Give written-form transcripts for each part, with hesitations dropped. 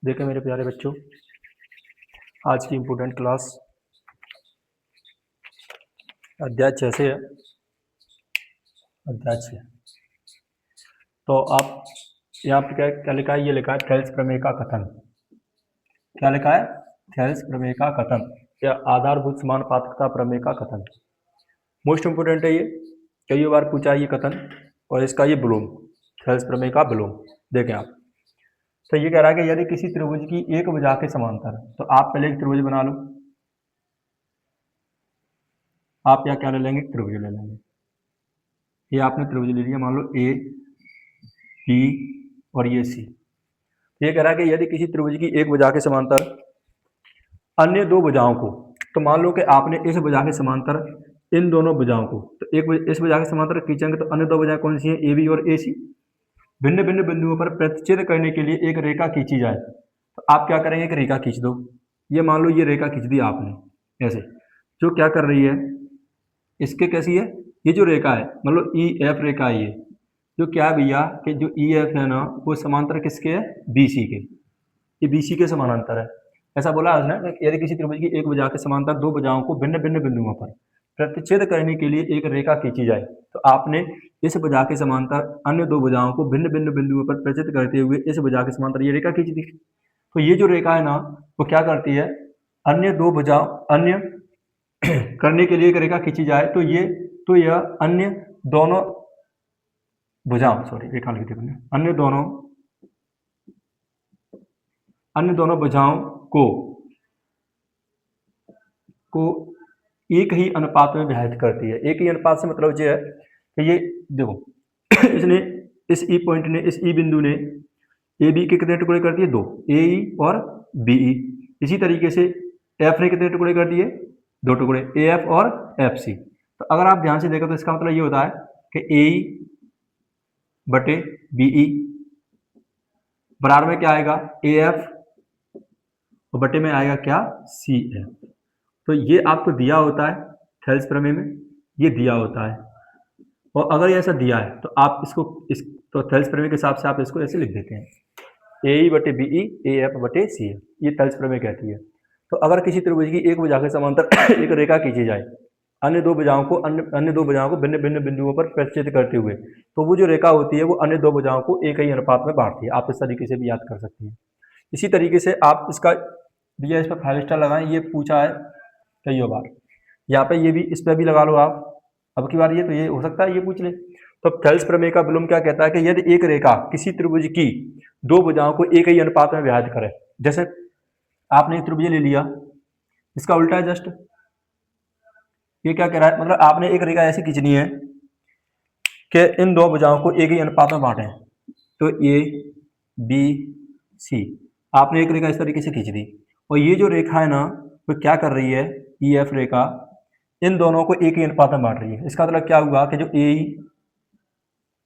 देखें मेरे प्यारे बच्चों, आज की इम्पोर्टेंट क्लास अध्याय 6 से है। अध्याय 6 तो आप यहाँ पे क्या लिखा है? ये लिखा है थेल्स प्रमेय का कथन। क्या लिखा है? थेल्स प्रमेय का कथन या आधारभूत समानुपातिकता प्रमेय का कथन। मोस्ट इम्पोर्टेंट है ये, कई बार पूछा है ये कथन। और इसका ये विलोम, थेल्स प्रमेय का विलोम देखें आप। तो ये कह रहा है कि यदि किसी त्रिभुज की एक भुजा के समांतर, तो आप पहले एक त्रिभुज बना लो। आप यहाँ क्या ले लेंगे? त्रिभुज ले लेंगे। ये आपने त्रिभुज ले लिया, मान लो ए बी और ये सी। ये कह रहा है कि यदि किसी त्रिभुज की एक भुजा के समांतर अन्य दो भुजाओं को, तो मान लो कि आपने इस भुजा के समांतर इन दोनों भुजाओं को, तो एक इस भुजा के समांतर खींचेंगे तो अन्य दो भुजाएं कौन सी हैं? ए बी और ए सी। भिन्न भिन्न बिंदुओं पर प्रतिच्छेद करने के लिए एक रेखा खींची जाए, तो आप क्या करेंगे? एक रेखा खींच दो। ये मान लो ये रेखा खींच दी आपने ऐसे, जो क्या कर रही है, इसके कैसी है? ये जो रेखा है, मतलब ई एफ रेखा है, ये जो क्या है भैया कि जो ई एफ है ना, वो समांतर किसके है? बी सी के। ये बी सी के समानांतर है। ऐसा बोला है उसने, यदि किसी त्रिभुज की एक भुजा के समांतर दो भुजाओं को भिन्न भिन्न बिंदुओं पर प्रतिच्छेद करने के लिए एक रेखा खींची जाए, तो आपने इस भुजा के समांतर अन्य दो भुजाओं को भिन्न भिन्न बिंदुओं पर प्रतिच्छेद करते हुए इस भुजा के समांतर ये रेखा खींच दी। तो ये जो रेखा है ना, वो क्या करती है? अन्य दो भुजाओं, अन्य करने के लिए एक रेखा खींची जाए, तो यह अन्य दोनों भुजाओं, सॉरी रेखा लिख दी मैंने, अन्य दोनों भुजाओं को एक ही अनुपात में विभाजित करती है। एक ही अनुपात से मतलब ये है कि ये देखो इसने इस ई पॉइंट ने, इस ई बिंदु ने ए बी के कितने टुकड़े कर दिए? दो, ए ई और बी ई। इसी तरीके से एफ ने कितने टुकड़े कर दिए? दो टुकड़े, ए एफ और एफ सी। तो अगर आप ध्यान से देखो तो इसका मतलब ये होता है कि ए ई बटे बी ई बराबर में क्या आएगा? ए एफ और बटे में आएगा क्या? C F. तो ये आपको दिया होता है थेल्स प्रमेय में, ये दिया होता है। और अगर ये ऐसा दिया है तो आप इसको तो थेल्स प्रमेय के हिसाब से आप इसको ऐसे लिख देते हैं, ए ई बटे बी ई, ए एफ बटे सी एफ। ये थेल्स प्रमेय कहती है। तो अगर किसी त्रिभुज की एक भुजा के समांतर एक रेखा खींची जाए, अन्य दो भुजाओं को भिन्न भिन्न बिंदुओं पर प्रतिच्छेद करते हुए, तो वो जो रेखा होती है वो अन्य दो भुजाओं को एक ही अनुपात में बांटती है। आप इस तरीके से भी याद कर सकते हैं। इसी तरीके से आप इसका भैया इस पर 5 स्टार लगाएं, ये पूछा है कई बार। यहाँ पे ये भी, इस पर भी लगा लो आप। अब की बार ये तो ये हो सकता है ये पूछ ले। तो थेल्स प्रमेय का विलोम क्या कहता है कि यदि एक रेखा किसी त्रिभुज की दो भुजाओं को एक ही अनुपात में विभाजित करे, जैसे आपने एक त्रिभुज ले लिया, इसका उल्टा है जस्ट। ये क्या कह रहा है? मतलब आपने एक रेखा ऐसी खींचनी है कि इन दो भुजाओं को एक ही अनुपात में बांटे। तो ए बी सी, आपने एक रेखा इस तरीके से खींच दी, और ये जो रेखा है ना, वो क्या कर रही है? ई एफ रेखा इन दोनों को एक ही अनुपात में बांट रही है। इसका मतलब क्या हुआ कि जो ए ई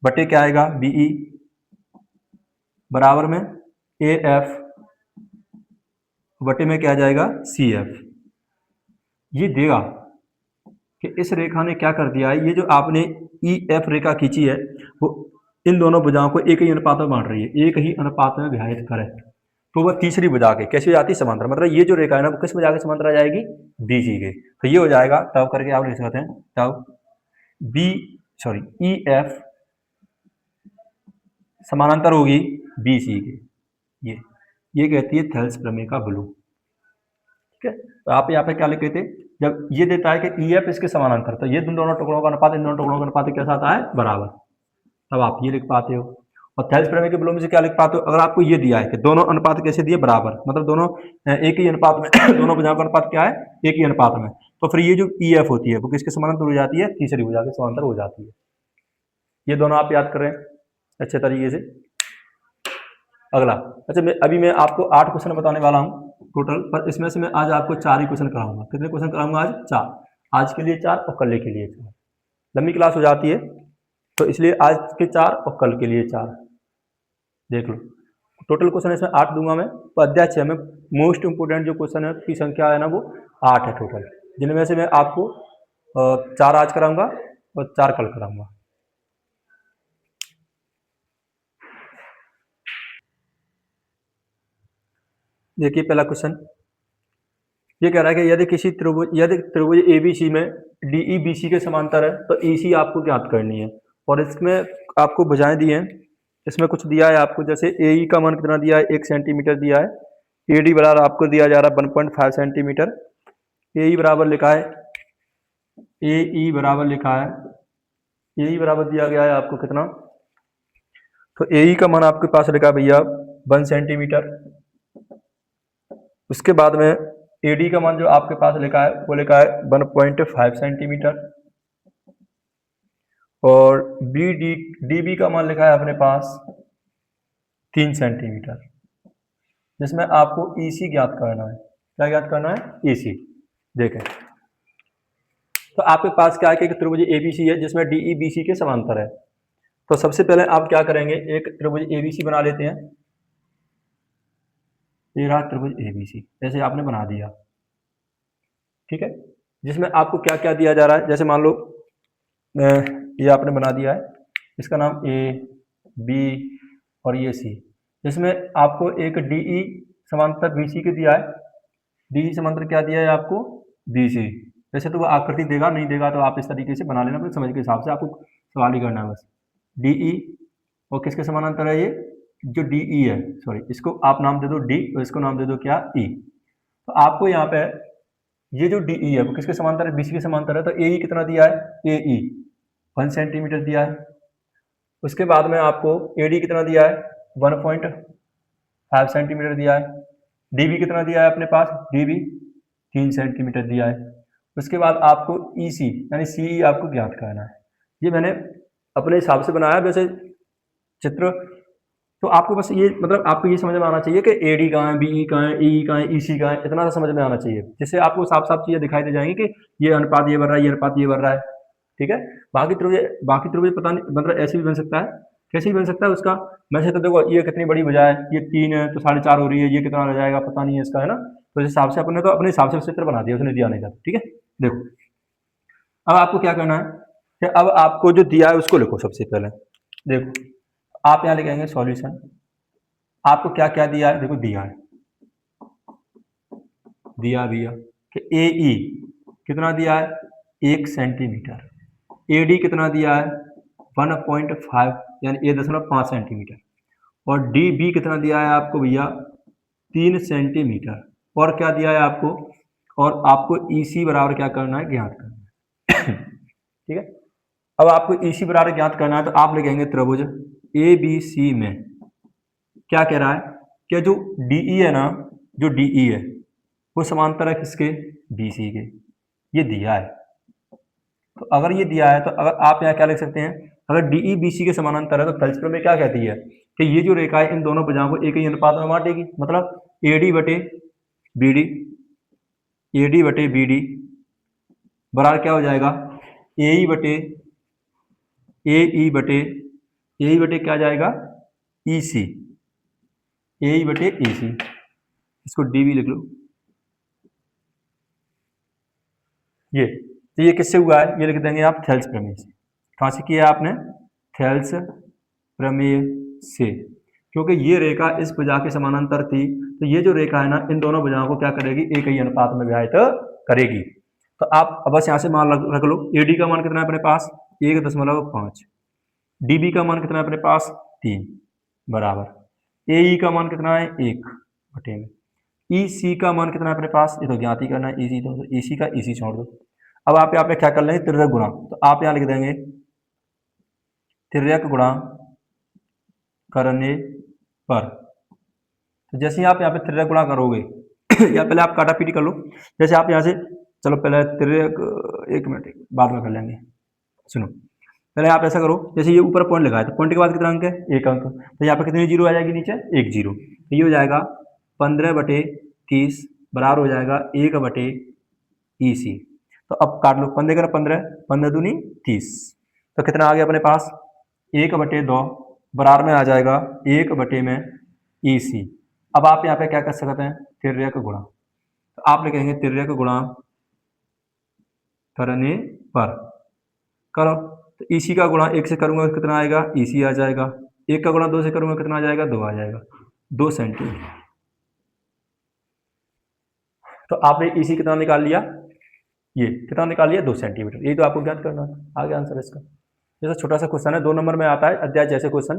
बटे क्या आएगा? बी ई बराबर में ए एफ बटे में क्या आ जाएगा? C F. ये देगा कि इस रेखा ने क्या कर दिया है, ये जो आपने ई एफ रेखा खींची है वो इन दोनों भुजाओं को एक ही अनुपात में बांट रही है, एक ही अनुपात में विभाजित करे। तो वह तीसरी भुजा के कैसे हो जाती है? समांतर। मतलब ये जो रेखा है ना, वो किस भुजा के समांतर आ जाएगी? बी सी के। तो ये हो जाएगा, तब करके आप लिख सकते हैं तब बी सॉरी ई एफ समानांतर होगी बी सी के। ये कहती है थेल्स प्रमेय का विलोम। ठीक है, तो आप यहाँ पे क्या लिख थे? जब ये देता है कि ई एफ इसके समानांतर, तो ये दोनों टुकड़ों का अनुपात इन दोनों टुकड़ों का अनुपात कैसा आता है? बराबर। तब आप ये लिख पाते हो। और थेल्स प्रमेय के विलोम से क्या लिख पाते हो? अगर आपको ये दिया है कि दोनों अनुपात कैसे दिए? बराबर, मतलब दोनों एक ही अनुपात में दोनों भुजाओं का अनुपात क्या है? एक ही अनुपात में। तो फिर ये जो ई एफ होती है वो किसके समानांतर हो जाती है? तीसरी भुजा के समानांतर हो जाती है। ये दोनों आप याद करें अच्छे तरीके से। अगला, अच्छा मैं आपको 8 क्वेश्चन बताने वाला हूँ टोटल, पर इसमें से मैं आज आपको 4 ही क्वेश्चन कराऊंगा। कितने क्वेश्चन कराऊंगा आज? 4। आज के लिए 4 और कल के लिए 4। लंबी क्लास हो जाती है, तो इसलिए आज के 4 और कल के लिए 4 देख लो। टोटल क्वेश्चन इसमें 8 दूंगा मैं। तो अध्याय 6 में मोस्ट इंपोर्टेंट जो क्वेश्चन है की संख्या है ना, वो 8 है टोटल, जिनमें से मैं आपको 4 आज कराऊंगा और 4 कल कराऊंगा। देखिए पहला क्वेश्चन ये कह रहा है कि यदि त्रिभुज एबीसी में डीई बीसी के समांतर है तो ईसी आपको ज्ञात करनी है। और इसमें आपको भुजाएं दी हैं, इसमें कुछ दिया है आपको, जैसे एई का मान कितना दिया है 1 सेंटीमीटर दिया है। एडी बराबर आपको दिया जा रहा है 1.5 सेंटीमीटर। एई बराबर लिखा है, एई बराबर लिखा है, एई बराबर दिया गया है आपको कितना, तो एई का मान आपके पास लिखा है भैया 1 सेंटीमीटर। उसके बाद में एडी का मान जो आपके पास लिखा है वो लिखा है 1.5 सेंटीमीटर। और डीबी का मान लिखा है अपने पास 3 सेंटीमीटर, जिसमें आपको ईसी ज्ञात करना है। क्या ज्ञात करना है? ईसी। देखें तो आपके पास क्या है कि त्रिभुज एबीसी है जिसमें डीई बीसी के समांतर है। तो सबसे पहले आप क्या करेंगे, एक त्रिभुज एबीसी बना लेते हैं। ये रहा त्रिभुज एबीसी, जैसे आपने बना दिया, ठीक है, जिसमें आपको क्या क्या दिया जा रहा है। जैसे मान लो ये आपने बना दिया है, इसका नाम ए बी और ये सी, जिसमें आपको एक डीई समांतर बीसी के दिया है। डीई समांतर क्या दिया है आपको? बीसी। वैसे तो वो आकृति देगा, नहीं देगा तो आप इस तरीके से बना लेना, अपने समझ के हिसाब से आपको सवाल ही करना है बस। डीई और किसके समानांतर है? ये जो डीई है, सॉरी, इसको आप नाम दे दो डी और इसको नाम दे दो क्या? ई। तो आपको यहाँ पे ये जो डीई है वो किसके समांतर है? बीसी के समांतर है। तो एई कितना दिया है? एई 1 सेंटीमीटर दिया है। उसके बाद में आपको एडी कितना दिया है? 1.5 सेंटीमीटर दिया है। डीबी कितना दिया है अपने पास? डीबी 3 सेंटीमीटर दिया है। उसके बाद आपको ईसी यानी सीई आपको ज्ञात करना है। ये मैंने अपने हिसाब से बनाया वैसे चित्र, तो आपको बस ये मतलब आपको ये समझ में आना चाहिए कि एडी कहाँ है, बीई कहाँ है, ई कहाँ है, ईसी कहाँ है, इतना सा समझ में आना चाहिए, जिससे आपको साफ साफ चीजें दिखाई दे जाएंगी कि ये अनुपात ये बढ़ रहा है, ये अनुपात ये बढ़ रहा है, ठीक है। बाकी त्रिभुज पता नहीं, मतलब ऐसे भी बन सकता है, कैसे भी बन सकता है उसका। वैसे तो देखो ये कितनी बड़ी भुजा है, ये 3 है तो 4.5 हो रही है, ये कितना रह जाएगा पता नहीं है इसका, है ना। तो इस हिसाब से अपने तो अपने हिसाब से चित्र बना दिया, उसने दिया नहीं था, ठीक है। देखो अब आपको क्या करना है कि अब आपको जो दिया है उसको लिखो सबसे पहले। देखो आप यहाँ लिखेंगे सॉल्यूशन, आपको क्या क्या दिया है, देखो दिया है, दिया भैया कि ए ई कितना दिया है? 1 सेंटीमीटर। ए डी कितना दिया है? 1.5 यानी 1.5 सेंटीमीटर। और डी बी कितना दिया है आपको भैया? 3 सेंटीमीटर। और क्या दिया है आपको? और आपको ई सी बराबर क्या करना है? ज्ञात करना है ठीक है। अब आपको ई सी बराबर ज्ञात करना है तो आप लिखेंगे त्रिभुज ए बी सी में क्या कह रहा है कि जो डीई है ना, जो डीई है वो समांतर है किसके? बीसी के। ये दिया है, तो अगर ये दिया है तो अगर आप यहाँ क्या लिख सकते हैं, अगर डीई बीसी के समानांतर है तो तलस्पर्म में क्या कहती है कि ये जो रेखा है इन दोनों भुजाओं को एक ही अनुपात में बांटेगी। मतलब एडी बटे बीडी, एडी बटे बीडी बराबर क्या हो जाएगा? एई बटे एई बटे क्या जाएगा? ईसी, एई बटे ईसी। इसको डीबी लिख लो। ये तो ये किससे हुआ है? ये लिख देंगे आप थेल्स प्रमेय से। कहाँ से किया है आपने? थेल्स प्रमेय से। क्योंकि ये रेखा इस भुजा के समानांतर थी, तो ये जो रेखा है ना इन दोनों भुजाओं को क्या करेगी? एक ही अनुपात में विभाजित करेगी। तो आप बस यहाँ से मान रख लो, एडी का मान कितना है अपने पास? 1.5। डीबी का मान कितना है अपने पास? 3 बराबर। एई का मान कितना है? 1 बटे में। ईसी का मान कितना है अपने पास? ये तो ज्ञात ही करना है, ईसी तो ईसी का ईसी छोड़ दो। अब आप यहाँ पे क्या कर लेंगे? तिर्यक गुणा। तो आप यहाँ लिख देंगे तिर्यक गुणा करने पर। तो जैसे ही आप यहाँ पे तिर्यक गुणा करोगे या पहले आप काटा पीटी कर लो। जैसे आप यहाँ से, चलो पहले तिर्यक, एक मिनट बाद में कर लेंगे, सुनो पहले आप ऐसा करो, जैसे ये ऊपर पॉइंट लगाया तो पॉइंट के बाद कितना अंक है? 1 अंक। तो यहाँ पे कितनी जीरो आ जाएगी? नीचे 1 जीरो। तो ये हो जाएगा 15/30 बराबर हो जाएगा 1/E सी। तो अब काट लो, 15 का 15, 15 दूनी 30। तो कितना आ गया अपने पास? 1/2 बराबर में आ जाएगा 1 में ई सी। अब आप यहाँ पे क्या कर सकते हैं? तिर्यक गुणा। तो आप लिखेंगे तिर्यक गुणा करने पर, करो तो ईसी का गुणा 1 से करूंगा कितना आएगा? ईसी आ जाएगा। 1 का गुणा 2 से करूंगा कितना आ जाएगा? 2 आ जाएगा, 2 सेंटीमीटर। तो आपने इसी कितना निकाल लिया, ये कितना निकाल लिया 2 सेंटीमीटर। यही तो आपको ज्ञात करना है, आगे आंसर इसका। जैसा छोटा सा क्वेश्चन है 2 नंबर में आता है अध्याय जैसे क्वेश्चन,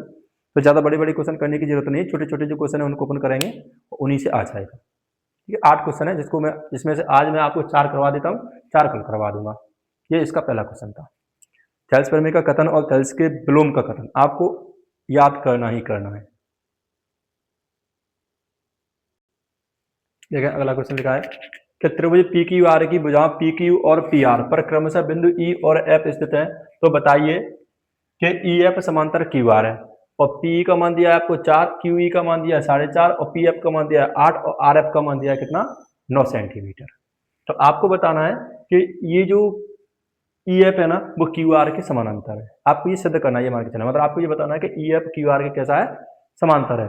तो ज़्यादा बड़े बड़े क्वेश्चन करने की जरूरत नहीं है, छोटे छोटे जो क्वेश्चन है उनको अपन करेंगे उन्हीं से आ जाएगा। ठीक है, 8 क्वेश्चन है जिसमें से आज मैं आपको 4 करवा देता हूँ, 4 कल करवा दूंगा। ये इसका पहला क्वेश्चन था। थेल्स प्रमेय का कथन और थेल्स के विलोम का कथन आपको याद करना ही करना है। देखिए अगला क्वेश्चन लिखा है कि त्रिभुज पी क्यू आर की भुजाओं पी क्यू और पी आर पर क्रमशः बिंदु ई और एफ स्थित है, तो बताइए कि ई एफ समांतर क्यू आर है और पी का मान दिया है आपको 4, क्यू ई का मान दिया है 4.5 और पी एफ का मान दिया है 8 और आर एफ का मान दिया है कितना 9 सेंटीमीटर। तो आपको बताना है कि ये जो ई एफ है ना वो क्यू आर के समानांतर है। आपको ये सिद्ध करना है, ये मान के चलना, मतलब आपको ये बताना है कि ई एफ क्यू आर के कैसा है, समांतर है।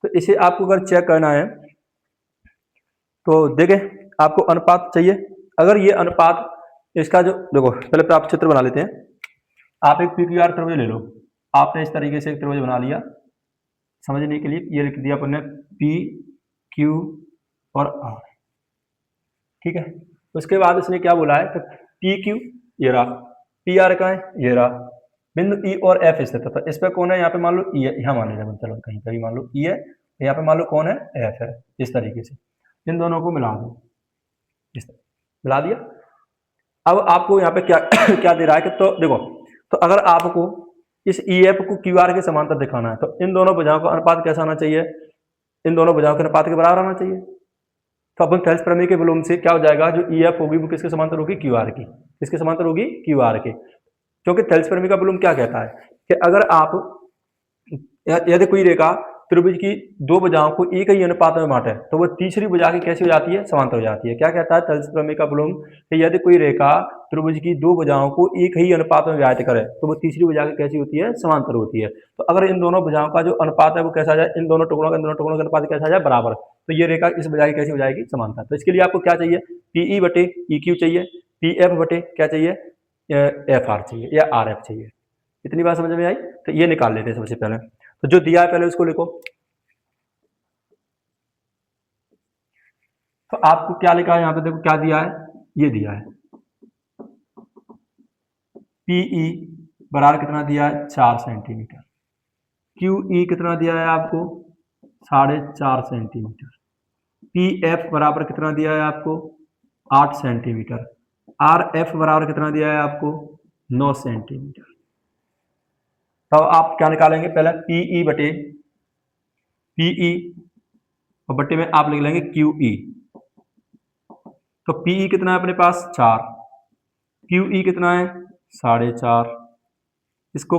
तो इसे आपको अगर चेक करना है तो देखें आपको अनुपात चाहिए। अगर ये अनुपात इसका जो देखो पहले तो आप चित्र बना लेते हैं। आप एक पी क्यू आर त्रिभुज ले लो, आपने इस तरीके से एक त्रिभुज बना लिया, समझने के लिए ये लिख दिया अपन ने पी क्यू और आर। ठीक है, उसके बाद इसने क्या बोला है कि पी क्यू ये रहा, पी आर का है ये रहा, बिंदु ई और एफ स्थित है। तो इस पर कौन है, यहाँ पे मान लो ई है, यहाँ मान लीजिए, चलो कहीं पर भी मान लो ई है, यहाँ पे मान लो कौन है एफ है। इस तरीके से इन दोनों को मिला दो, इस मिला दिया। अब आपको यहाँ पे क्या क्या दे रहा है कि तो देखो, तो अगर आपको इस ई एफ को क्यू आर के समांतर दिखाना है तो इन दोनों भुजाओं का अनुपात कैसा आना चाहिए, इन दोनों भुजाओं के अनुपात के बराबर आना चाहिए। तो अपन थेल्स प्रमेय के विलोम से क्या हो जाएगा, जो ई एफ होगी वो किसके समांतर होगी, क्यू आर की। किसके समांतर होगी, क्यू आर के। क्योंकि थेल्स प्रमेय का विलोम क्या कहता है कि अगर आप यदि कोई रेखा त्रिभुज की दो भुजाओं को एक ही अनुपात में बांटे तो वो तीसरी भुजा की कैसी हो जाती है, समांतर हो जाती है। क्या कहता है थेल्स प्रमेय का विलोम कि यदि कोई रेखा त्रिभुज की दो भुजाओं को एक ही अनुपात में विभाजित करे तो वो तीसरी भुजा की कैसी होती है, समांतर होती है। तो अगर इन दोनों भुजाओं का जो अनुपात है वो कैसा आ जाए, इन दोनों टुकड़ों का अनुपात कैसा आ जाए, बराबर, तो ये रेखा इस भुजा की कैसी हो जाएगी, समांतर। तो इसके लिए आपको क्या चाहिए, पीई बटे ई क्यू चाहिए, पी एफ बटे क्या चाहिए, एफ आर चाहिए या आर एफ चाहिए। इतनी बात समझ में आई। तो ये निकाल लेते हैं सबसे पहले, तो जो दिया है पहले उसको लिखो। तो आपको क्या लिखा है यहाँ पे, देखो क्या दिया है, ये दिया है पीई बराबर कितना दिया है, 4 सेंटीमीटर। क्यूई कितना दिया है आपको, 4.5 सेंटीमीटर। पी एफ बराबर कितना दिया है आपको, 8 सेंटीमीटर। आर एफ बराबर कितना दिया है आपको, 9 सेंटीमीटर। तो आप क्या निकालेंगे, पहले पीई बटे पीई और बटे में आप लिख लेंगे क्यूई। तो पीई कितना है अपने पास, 4, क्यूई कितना है, 4.5। इसको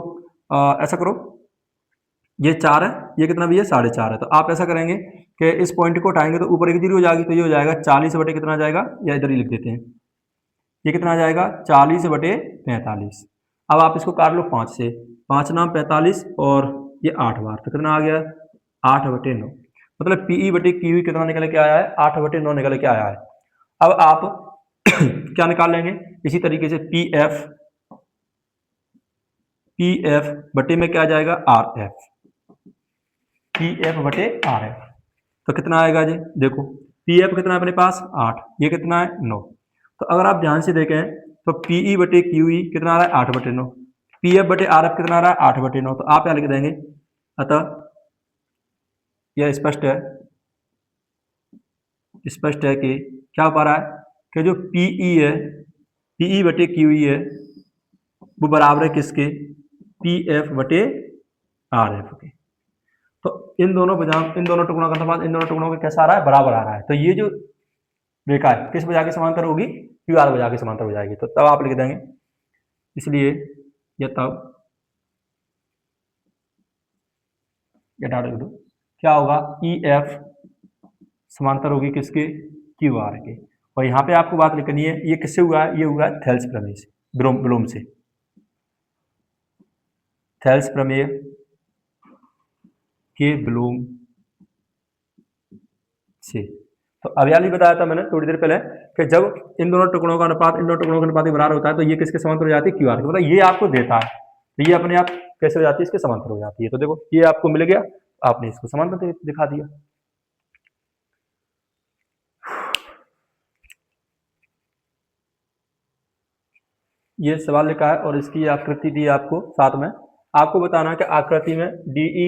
ऐसा करो, ये 4 है, ये कितना भी है, 4.5 है। तो आप ऐसा करेंगे कि इस पॉइंट को उठाएंगे तो ऊपर एक जीरो हो जाएगी, तो ये हो जाएगा 40 बटे कितना आ जाएगा, या इधर ही लिख देते हैं, ये कितना आ जाएगा 40 बटे 45। अब आप इसको काट लो 5 से, 5 नाम 45 और ये 8 बार, तो कितना आ गया 8 बटे 9। मतलब पीई बटे क्यूई कितना निकल के आया है, 8 बटे 9 निकल के आया है। अब आप क्या निकाल लेंगे, इसी तरीके से पी एफ बटे में क्या आ जाएगा, आर एफ, पी एफ बटे आर एफ। तो कितना आएगा जी, देखो पी एफ कितना है अपने पास 8, ये कितना है 9। तो अगर आप ध्यान से देखें तो पीई बटे क्यूई कितना आ रहा है, 8 बटे 9। पी एफ बटे आर एफ कितना आ रहा है, 8 बटे 9। तो आप क्या लिख देंगे, अतः यह स्पष्ट है कि क्या हो पा रहा है कि जो पीई है, पीई बटे क्यूई है वो बराबर है किसके, पी एफ बटे आर एफ के। तो इन दोनों भुजाओं, इन दोनों टुकड़ों का अनुपात इन दोनों टुकड़ों का कैसा आ रहा है, बराबर आ रहा है। तो ये जो रेखा है किस भुजा के समांतर होगी, क्यू आर भुजा के समांतर हो जाएगी। तो तब आप लिख देंगे, इसलिए ये तब ये डाल दो, क्या होगा, ई एफ समांतर होगी किसके, क्यू आर के। और यहाँ पे आपको बात लिखनी है, ये किससे हुआ है, ये हुआ है थेल्स प्रमेय से, विलोम से, थेल्स प्रमेय के विलोम से। तो अब यानी बताया था मैंने थोड़ी देर पहले कि जब इन दोनों टुकड़ों का अनुपात इन दोनों टुकड़ों के अनुपात के बराबर होता है तो ये किसके समांतर हो जाती है, क्यू आर के। मतलब ये आपको देता है तो ये अपने आप कैसे हो जाती है, इसके समांतर हो जाती है। तो देखो ये आपको मिल गया, आपने इसको समांतर दिखा दिया। ये सवाल लिखा है और इसकी आकृति दी है आपको साथ में। आपको बताना है कि आकृति में डी ई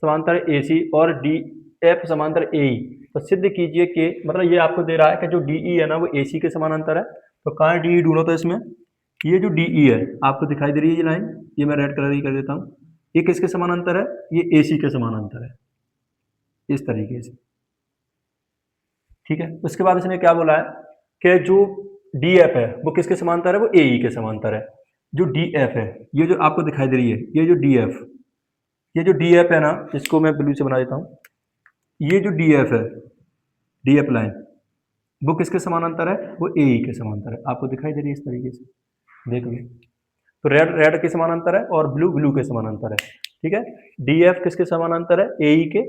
समांतर ए सी और डी एफ समांतर ए ई, तो सिद्ध कीजिए कि मतलब ये आपको दे रहा है कि जो डी ई है ना वो ए सी के समानांतर है। तो कहाँ डी ई ढूंढो, तो इसमें ये जो डी ई है आपको दिखाई दे रही है ये लाइन, ये मैं रेड कलर ही कर देता हूँ, ये किसके समानांतर है, ये ए सी के समानांतर है, इस तरीके से। ठीक है, उसके बाद इसने क्या बोला है कि जो डी एफ है वो किसके समांतर है, वो ए ई के समांतर है। जो डी एफ है, ये जो आपको दिखाई दे रही है, ये जो डी एफ, ये जो डी एफ है ना, इसको मैं ब्लू से बना देता हूँ। ये जो डी एफ है, डी एफ लाइन, वो किसके समानांतर है, वो ए ई के समांतर है। आपको दिखाई दे रही है इस तरीके से, देख लो। तो रेड रेड के समानांतर है और ब्लू ब्लू के समानांतर है। ठीक है, डी एफ किसके समानांतर है, ए ई के,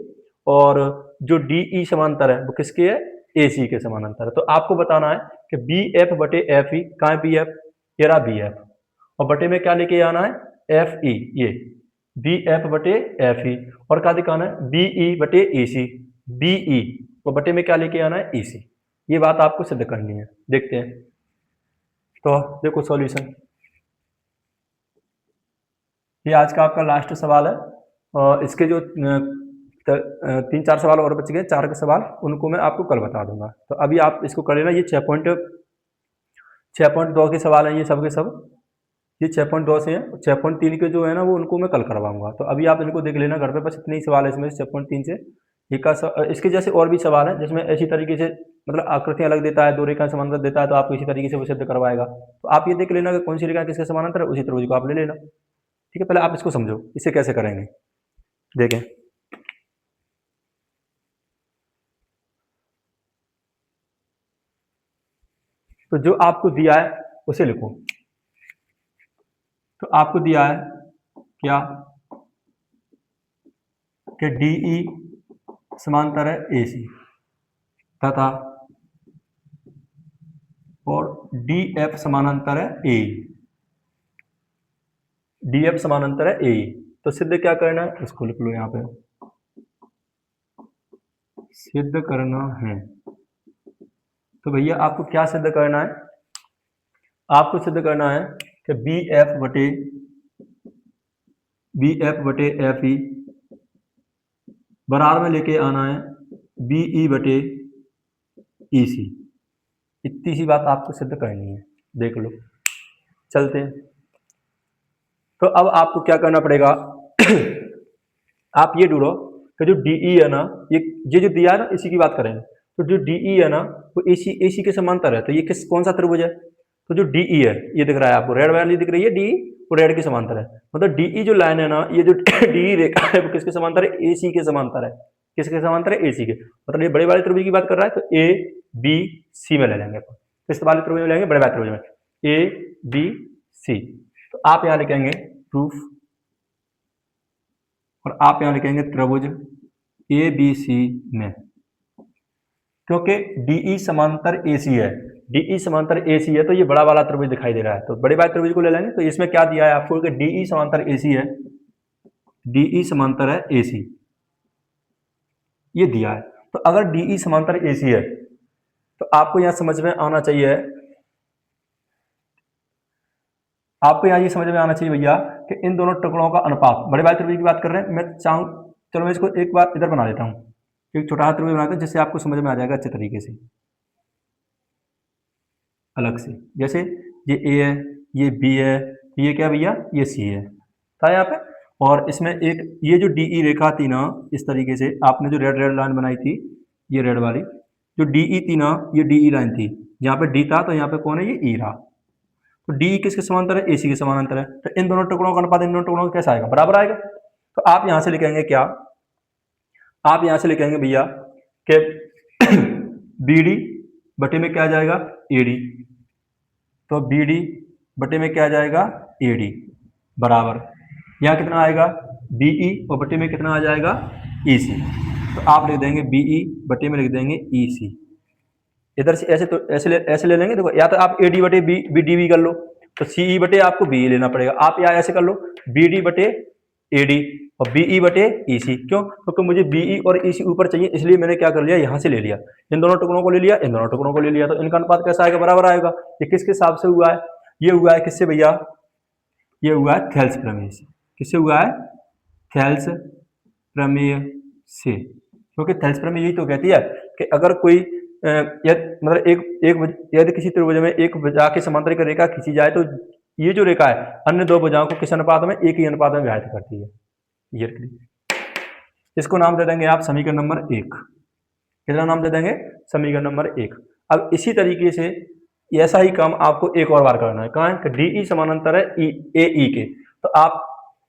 और जो डी ई समांतर है वो किसके है, ए सी के समानांतर है। तो आपको बताना है कि बी एफ बटे एफ ई, कहाँ है बी एफ, ये रहा बी एफ, और बटे में क्या लेके आना है, एफ ई, ये बी एफ बटे एफ ई, और क्या दिखाना है, बी ई बटे ए सी, बी ई, और बटे में क्या लेके आना है, ई सी। ये बात आपको सिद्ध करनी है। देखते हैं, तो देखो सॉल्यूशन, ये आज का आपका लास्ट सवाल है, और इसके जो 3-4 सवाल और बच गए, 4 के सवाल, उनको मैं आपको कल बता दूंगा। तो अभी आप इसको कर लेना। ये 6.2 के सवाल हैं ये सब के सब, ये 6.2 से हैं। 6.3 के जो है ना वो उनको मैं कल करवाऊंगा। तो अभी आप इनको देख लेना घर पे, बस इतने ही सवाल है इसमें 6.3 से। इसके जैसे और भी सवाल हैं जिसमें ऐसी तरीके से मतलब आकृतियां अलग देता है, दो रेखा समानांतर देता है, तो आपको इसी तरीके से वो सिद्ध करवाएगा। तो आप ये देख लेना कि कौन सी रेखा किसके समानांतर है, उसी त्रिभुज को आप ले लेना। ठीक है, पहले आप इसको समझो, इसे कैसे करेंगे देखें। तो जो आपको दिया है उसे लिखो। तो आपको दिया है क्या कि डी ई समांतर है ए सी तथा और डी एफ समानांतर है ए, डी एफ समानांतर है ए। तो सिद्ध क्या करना है, इसको लिख लो यहाँ पे, सिद्ध करना है। तो भैया आपको क्या सिद्ध करना है, आपको सिद्ध करना है कि बी एफ बटे एफ ई बराबर में लेके आना है बी ई बटे ई सी। इतनी सी बात आपको सिद्ध करनी है, देख लो। चलते हैं, तो अब आपको क्या करना पड़ेगा आप ये ढूंढो कि जो डी ई है ना, ये जो दिया है ना, इसी की बात करें। तो जो डी ई है ना वो ए सी के समांतर है। तो ये कौन सा त्रिभुज है, तो जो डी ई है ये दिख रहा है आपको, रेड वाली दिख रही है डी, वो रेड के समांतर है। मतलब डी ई जो लाइन है ना, ये जो डी रेखा है वो किसके समांतर है, ए सी के समांतर है। किसके समांतर है, ए सी के। मतलब ये बड़े वाले त्रिभुज की बात कर रहा है, तो ए बी सी में ले लेंगे, किस वाले त्रिभुज में लेंगे, बड़े वाले त्रिभुज में, ए बी सी। तो आप यहाँ लिखेंगे प्रूफ, और आप यहाँ लिखेंगे त्रिभुज ए बी सी में, क्योंकि डीई समांतर एसी है, डीई समांतर एसी है, तो ये बड़ा वाला त्रिभुज दिखाई दे रहा है। तो बड़े वाले त्रिभुज को ले लेंगे। तो इसमें क्या दिया है आपको कि डीई समांतर एसी है, डीई समांतर है एसी, ये दिया है। तो अगर डीई समांतर एसी है तो आपको यहां समझ में आना चाहिए, आपको यहाँ ये समझ में आना चाहिए भैया कि इन दोनों टुकड़ों का अनुपात, बड़े वाले त्रिभुज की बात कर रहे हैं, मैं चाहूँ, चलो मैं इसको एक बार इधर बना देता हूँ, एक छोटा सा त्रिभुज बनाते हैं जिससे आपको समझ में आ जाएगा अच्छे तरीके से, अलग से। जैसे ये ए है, ये बी है, ये क्या भैया, ये सी है, था यहाँ पे। और इसमें एक ये जो डी ई रेखा थी ना, इस तरीके से आपने जो रेड रेड लाइन बनाई थी, ये रेड वाली जो डी ई थी ना, ये डी ई लाइन थी, यहाँ पे डी था तो यहाँ पे कौन है, ये ई रहा। तो डी किसके समांतर है, एसी के समांतर है। तो इन दोनों टुकड़ों का अनुपात इन दोनों टुकड़ों का कैसा आएगा, बराबर आएगा। तो आप यहां से लिखेंगे क्या, आप यहां से लिखेंगे भैया कि बी डी बटे में क्या आ जाएगा, ए डी। तो बी डी बटे में क्या आ जाएगा, ए डी, बराबर यहाँ कितना आएगा, बीई, और बटे में कितना आ जाएगा, ई सी। तो आप लिख देंगे बीई बटे में लिख देंगे ई सी। इधर से ऐसे, तो ऐसे ले लेंगे। देखो, या तो आप ए डी बटे बी डी बी कर लो, तो सी ई बटे आपको बी लेना पड़ेगा। आप या ऐसे कर लो, बी डी बटे ए डी और बीई बटे ई सी। क्यों, क्योंकि मुझे बीई और ई सी ऊपर चाहिए, इसलिए मैंने क्या कर लिया, यहाँ से ले लिया, इन दोनों टुकड़ों को ले लिया, इन दोनों टुकड़ों को ले लिया। तो इनका अनुपात कैसा आएगा, बराबर आएगा। ये किसके हिसाब से हुआ है, ये हुआ है किससे भैया, ये हुआ है थेल्स प्रमेय से। किससे हुआ है, थेल्स प्रमेय से। क्योंकि थेल्स प्रमेय यही तो कहती है कि अगर कोई मतलब यदि किसी त्रिभुज में एक भुजा के समांतर एक रेखा खींची जाए तो ये जो रेखा है अन्य दो भुजाओं को किस अनुपात में, एक ही अनुपात में विभाजित करती है। ये इसको नाम दे देंगे आप समीकरण नंबर 1। कितना नाम दे देंगे, समीकरण नंबर 1। अब इसी तरीके से ऐसा ही काम आपको एक और बार करना है। कहाँ है, डी समानांतर है ए ई के, तो आप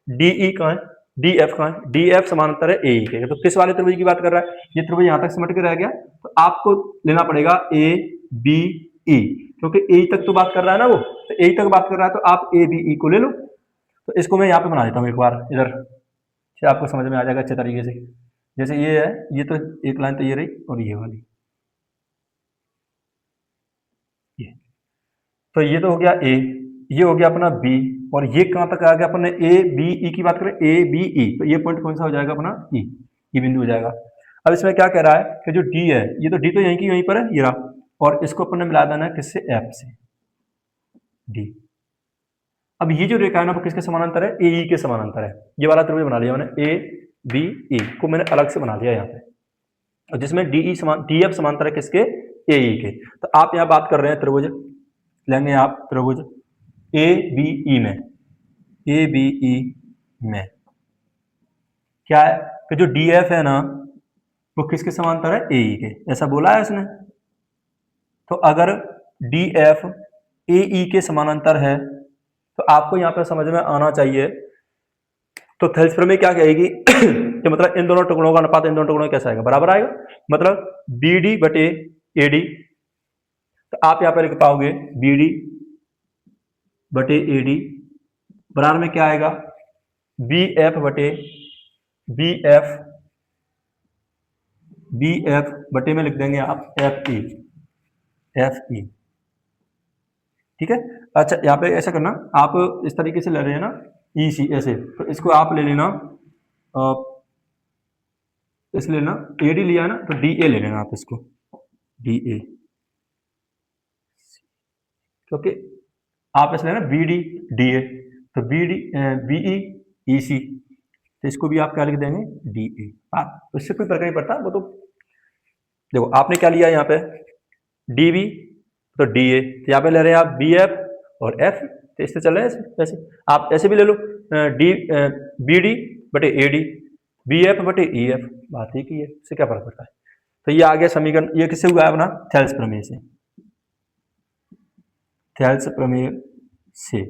डी ई कहाँ है, डी एफ कहाँ है, डी एफ समानांतर है ए ई के। तो किस वाले त्रिभुज की बात कर रहा है, ये त्रिभुज यहाँ तक सिमट के रह गया, तो आपको लेना पड़ेगा ए बी ई, क्योंकि ए तक तो बात कर रहा है ना वो, तो ए तक बात कर रहा है, तो आप ए बी ई को ले लो। तो इसको मैं यहाँ पे बना देता हूँ एक बार इधर, आपको समझ में आ जाएगा अच्छे तरीके से। जैसे ये है, ये तो एक लाइन तो ये रही और ये वाली, ये तो ये तो हो गया ए, ये हो गया अपना बी, और ये कहाँ तक आ गया अपने ए बी ई की बात करें, ए बी ई, तो ये पॉइंट कौन सा हो जाएगा अपना ई, ये बिंदु हो जाएगा। अब इसमें क्या कह रहा है कि जो डी है, ये तो डी तो यहीं की यहीं पर है, ये रहा, और इसको अपन ने मिला देना है किससे, एफ से, डी। अब ये जो रेखा है ना वो किसके समानांतर है, ए ई के समानांतर है। ये वाला त्रिभुज बना लिया मैंने, ए बी ई को मैंने अलग से बना लिया यहाँ पे, और जिसमें डी ई समान डी एफ समांतर है किसके, ए ई के। तो आप यहाँ बात कर रहे हैं त्रिभुज, लेंगे आप त्रिभुज ए बी ई में, ए बी ई में क्या है कि जो डी एफ है ना वो किसके समांतर है, ए ई के, ऐसा बोला है उसने। तो अगर डी एफ ए ई के समानांतर है तो आपको यहाँ पे समझ में आना चाहिए, तो थेल्स प्रमेय क्या कहेगी कि मतलब इन दोनों टुकड़ों का अनुपात इन दोनों टुकड़ों कैसा आएगा, बराबर आएगा, मतलब बी डी बटे ए डी। तो आप यहाँ पर लिख पाओगे बी डी बटे ए डी बराबर में क्या आएगा, बी एफ बटे बी एफ, बी एफ बटे में लिख देंगे आप एफ ई, एफ ई, ठीक है। अच्छा यहाँ पे ऐसा करना, आप इस तरीके से ले रहे हैं ना ई सी ऐसे, तो इसको आप ले लेना, इस लेना ए डी लिया है ना, तो डी ए ले लेना आप इसको, डी ए, क्योंकि आप इस लेना बी डी डी ए, तो बी डी बी ई ई सी, तो इसको भी आप क्या लिख देंगे, डी ए। आप उससे कोई फर्क नहीं पड़ता, वो तो देखो आपने क्या लिया यहाँ पे, डी बी तो डी ए, तो यहाँ पे ले रहे हैं आप बी एफ और एफ, तो इससे चल रहे हैं ऐसे। आप ऐसे भी ले लो, डी बी डी बटे ए डी, बी एफ बटे ई एफ, बात ही की है, इससे क्या फर्क पड़ता है। तो ये आ गया समीकरण, ये किससे हुआ है अपना, थेल्स प्रमेय से, थेल्स प्रमेय से।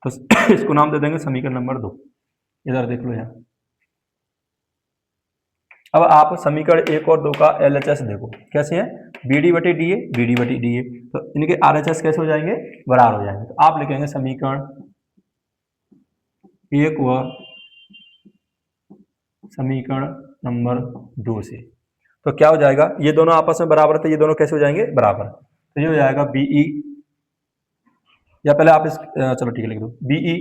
तो इसको नाम दे देंगे समीकरण नंबर 2। इधर देख लो यहाँ। अब आप समीकरण 1 और 2 का LHS देखो कैसे है, बी डी बटे डी ए, बी डी बटे डी ए, तो इनके RHS कैसे हो जाएंगे, बराबर हो जाएंगे। तो आप लिखेंगे समीकरण 1 व समीकरण नंबर 2 से, तो क्या हो जाएगा, ये दोनों आपस में बराबर थे, ये दोनों कैसे हो जाएंगे, बराबर। तो ये हो जाएगा बीई, या पहले आप इस चलो ठीक है लिख दो, बीई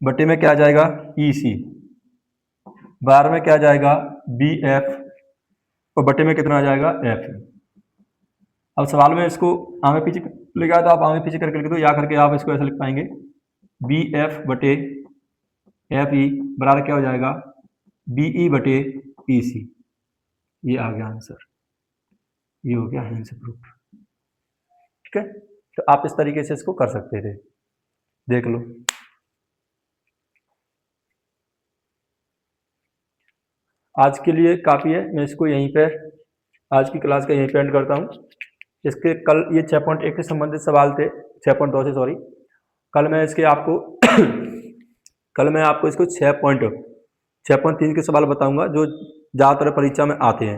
बटे में क्या आ जाएगा, ई सी, बार में क्या आ जाएगा, बी एफ, और बटे में कितना आ जाएगा, एफ। अब सवाल में इसको आगे पीछे लिखा है, तो आप आगे पीछे करके लिख दो, या करके आप इसको ऐसे लिख पाएंगे, बी एफ बटे एफ ई बराबर क्या हो जाएगा, बी ई बटे ई सी। ये आ गया आंसर, ये हो गया आंसर प्रूफ, ठीक है। तो आप इस तरीके से इसको कर सकते थे, देख लो। आज के लिए काफ़ी है, मैं इसको यहीं पे आज की क्लास का यहीं पे एंड करता हूँ। इसके कल ये 6.1 से संबंधित सवाल थे, 6.2 से सॉरी, कल मैं इसके आपको कल मैं आपको इसको 6.3 के सवाल बताऊंगा जो ज़्यादातर परीक्षा में आते हैं।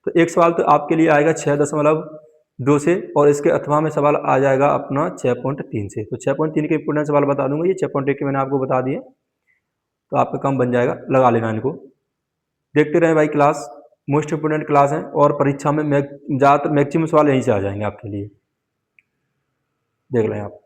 तो एक सवाल तो आपके लिए आएगा 6.2 से, और इसके अथवा में सवाल आ जाएगा अपना 6.3 से। तो 6.3 के इंपोर्टेंट सवाल बता दूंगा, ये 6.1 के मैंने आपको बता दिए, तो आपका काम बन जाएगा, लगा लेना इनको। देखते रहें भाई, क्लास मोस्ट इंपोर्टेंट क्लास है, और परीक्षा में ज़्यादातर मैक्सिमम सवाल यहीं से आ जाएंगे आपके लिए, देख लें आप।